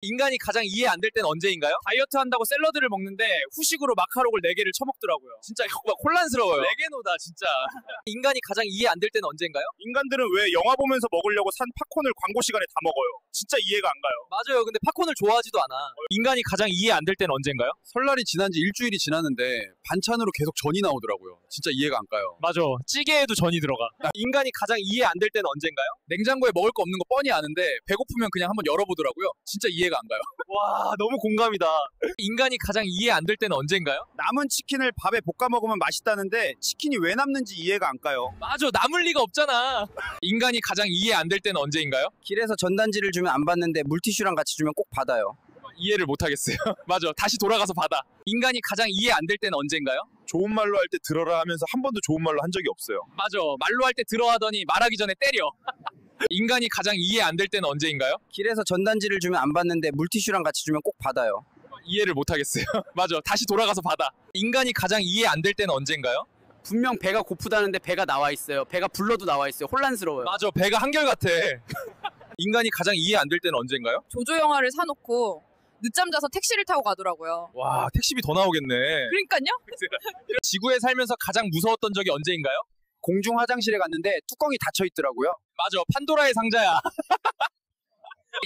인간이 가장 이해 안 될 때는 언제인가요? 다이어트 한다고 샐러드를 먹는데 후식으로 마카롱을 4개를 쳐먹더라고요. 진짜 이거 막 혼란스러워요. 레게노다 진짜. 인간이 가장 이해 안 될 때는 언제인가요? 인간들은 왜 영화 보면서 먹으려고 산 팝콘을 광고 시간에 다 먹어요? 진짜 이해가 안 가요. 맞아요. 근데 팝콘을 좋아하지도 않아. 인간이 가장 이해 안 될 때는 언제인가요? 설날이 지난 지 일주일이 지났는데 반찬으로 계속 전이 나오더라고요. 진짜 이해가 안 가요. 맞아. 찌개에도 전이 들어가. 인간이 가장 이해 안 될 때는 언제인가요? 냉장고에 먹을 거 없는 거 뻔히 아는데 배고프면 그냥 한번 열어보더라고요. 진짜 이해가 안 가요. 와, 너무 공감이다. 인간이 가장 이해 안 될 때는 언제인가요? 남은 치킨을 밥에 볶아 먹으면 맛있다는데 치킨이 왜 남는지 이해가 안 가요. 맞아. 남을 리가 없잖아. 인간이 가장 이해 안 될 때는 언제인가요? 길에서 전단지를 주면 안 받는데 물티슈랑 같이 주면 꼭 받아요. 이해를 못 하겠어요. 맞아. 다시 돌아가서 받아. 인간이 가장 이해 안 될 때는 언제인가요? 좋은 말로 할 때 들어라 하면서 한 번도 좋은 말로 한 적이 없어요. 맞아. 말로 할 때 들어 하더니 말하기 전에 때려. 인간이 가장 이해 안 될 때는 언제인가요? 길에서 전단지를 주면 안 받는데 물티슈랑 같이 주면 꼭 받아요. 이해를 못 하겠어요. 맞아. 다시 돌아가서 받아. 인간이 가장 이해 안 될 때는 언제인가요? 분명 배가 고프다는데 배가 나와 있어요. 배가 불러도 나와 있어요. 혼란스러워요. 맞아. 배가 한결같아. 인간이 가장 이해 안 될 때는 언제인가요? 조조 영화를 사놓고 늦잠 자서 택시를 타고 가더라고요. 와, 택시비 더 나오겠네. 그러니까요. 지구에 살면서 가장 무서웠던 적이 언제인가요? 공중 화장실에 갔는데 뚜껑이 닫혀 있더라고요. 맞아. 판도라의 상자야.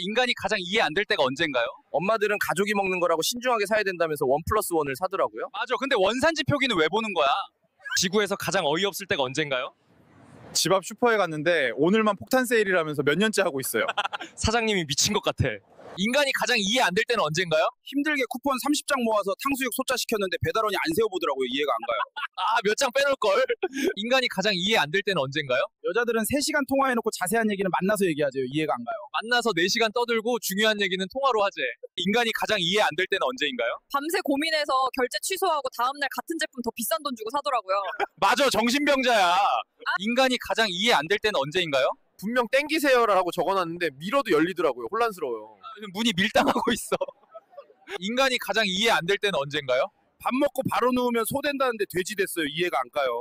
인간이 가장 이해 안 될 때가 언제인가요? 엄마들은 가족이 먹는 거라고 신중하게 사야 된다면서 1+1을 사더라고요. 맞아. 근데 원산지 표기는 왜 보는 거야? 지구에서 가장 어이없을 때가 언제인가요? 집 앞 슈퍼에 갔는데 오늘만 폭탄 세일이라면서 몇 년째 하고 있어요. 사장님이 미친 것 같아. 인간이 가장 이해 안 될 때는 언제인가요? 힘들게 쿠폰 30장 모아서 탕수육 소짜 시켰는데 배달원이 안 세워보더라고요. 이해가 안 가요. 아, 몇 장 빼놓을걸. 인간이 가장 이해 안 될 때는 언제인가요? 여자들은 3시간 통화해놓고 자세한 얘기는 만나서 얘기하죠. 이해가 안 가요. 만나서 4시간 떠들고 중요한 얘기는 통화로 하재. 인간이 가장 이해 안 될 때는 언제인가요? 밤새 고민해서 결제 취소하고 다음날 같은 제품 더 비싼 돈 주고 사더라고요. 맞아. 정신병자야. 인간이 가장 이해 안 될 때는 언제인가요? 분명 땡기세요라고 적어놨는데 밀어도 열리더라고요. 혼란스러워요. 문이 밀당하고 있어. 인간이 가장 이해 안 될 때는 언제인가요? 밥 먹고 바로 누우면 소 된다는데 돼지 됐어요. 이해가 안 가요.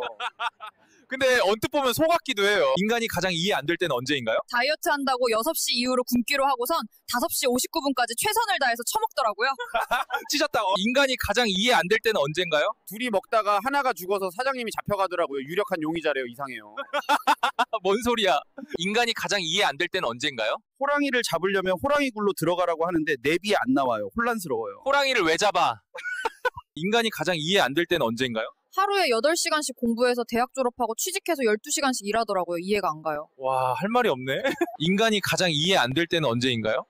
근데 언뜻 보면 소 같기도 해요. 인간이 가장 이해 안 될 때는 언제인가요? 다이어트 한다고 6시 이후로 굶기로 하고선 5시 59분까지 최선을 다해서 처먹더라고요. 찢었다. 인간이 가장 이해 안 될 때는 언제인가요? 둘이 먹다가 하나가 죽어서 사장님이 잡혀가더라고요. 유력한 용의자래요. 이상해요. 뭔 소리야. 인간이 가장 이해 안 될 때는 언제인가요? 호랑이를 잡으려면 호랑이 굴로 들어가라고 하는데 내비에 안 나와요. 혼란스러워요. 호랑이를 왜 잡아? 인간이 가장 이해 안 될 때는 언제인가요? 하루에 8시간씩 공부해서 대학 졸업하고 취직해서 12시간씩 일하더라고요. 이해가 안 가요. 와, 할 말이 없네. 인간이 가장 이해 안 될 때는 언제인가요?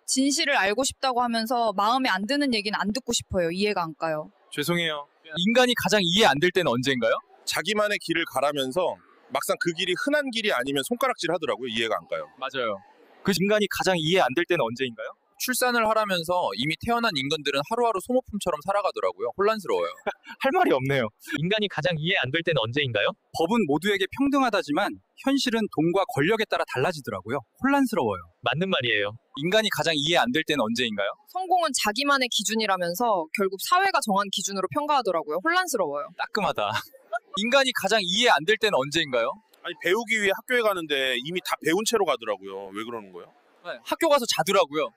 진실을 알고 싶다고 하면서 마음에 안 드는 얘기는 안 듣고 싶어요. 이해가 안 가요. 죄송해요. 인간이 가장 이해 안 될 때는 언제인가요? 자기만의 길을 가라면서 막상 그 길이 흔한 길이 아니면 손가락질 하더라고요. 이해가 안 가요. 맞아요. 그 인간이 가장 이해 안 될 때는 언제인가요? 출산을 하라면서 이미 태어난 인간들은 하루하루 소모품처럼 살아가더라고요. 혼란스러워요. 할 말이 없네요. 인간이 가장 이해 안 될 때는 언제인가요? 법은 모두에게 평등하다지만 현실은 돈과 권력에 따라 달라지더라고요. 혼란스러워요. 맞는 말이에요. 인간이 가장 이해 안 될 때는 언제인가요? 성공은 자기만의 기준이라면서 결국 사회가 정한 기준으로 평가하더라고요. 혼란스러워요. 따끔하다. 인간이 가장 이해 안 될 때는 언제인가요? 아니 배우기 위해 학교에 가는데 이미 다 배운 채로 가더라고요. 왜 그러는 거예요? 네, 학교 가서 자더라고요.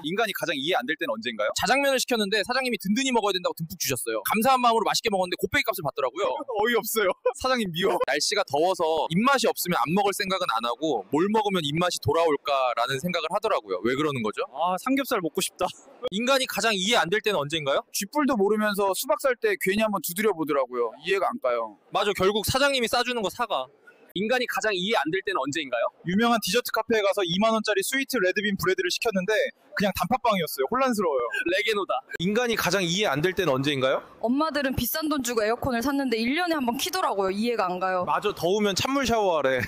인간이 가장 이해 안 될 때는 언제인가요? 자장면을 시켰는데 사장님이 든든히 먹어야 된다고 듬뿍 주셨어요. 감사한 마음으로 맛있게 먹었는데 곱빼기 값을 받더라고요. 어이없어요. 사장님 미워. 날씨가 더워서 입맛이 없으면 안 먹을 생각은 안 하고 뭘 먹으면 입맛이 돌아올까라는 생각을 하더라고요. 왜 그러는 거죠? 아, 삼겹살 먹고 싶다. 인간이 가장 이해 안 될 때는 언제인가요? 쥐뿔도 모르면서 수박 살 때 괜히 한번 두드려 보더라고요. 이해가 안 가요. 맞아. 결국 사장님이 싸주는 거 사가. 인간이 가장 이해 안 될 때는 언제인가요? 유명한 디저트 카페에 가서 2만 원짜리 스위트 레드빈 브레드를 시켰는데 그냥 단팥빵이었어요. 혼란스러워요. 레게노다. 인간이 가장 이해 안 될 때는 언제인가요? 엄마들은 비싼 돈 주고 에어컨을 샀는데 1년에 한 번 키더라고요. 이해가 안 가요. 맞아. 더우면 찬물 샤워하래.